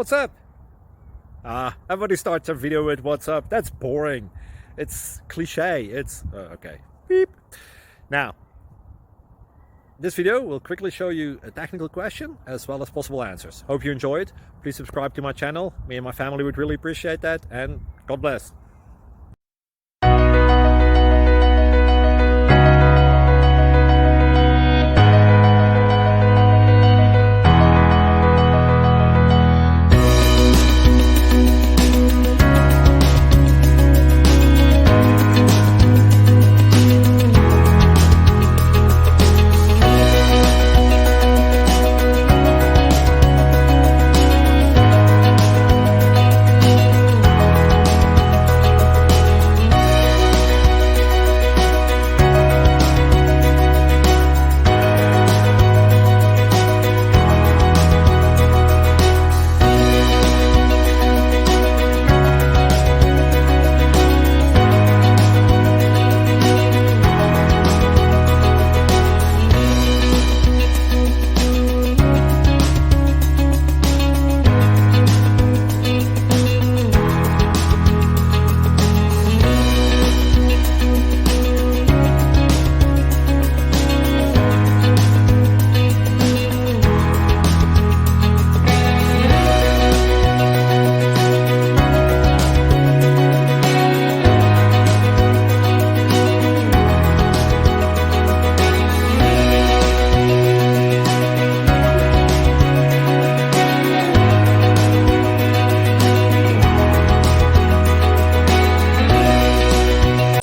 What's up? Everybody starts a video with what's up. That's boring. It's cliche. It's okay. Beep. Now, this video will quickly show you a technical question as well as possible answers. Hope you enjoy it. Please subscribe to my channel. Me and my family would really appreciate that, and God bless.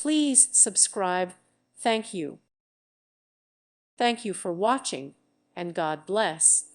Please subscribe. Thank you. Thank you for watching, and God bless.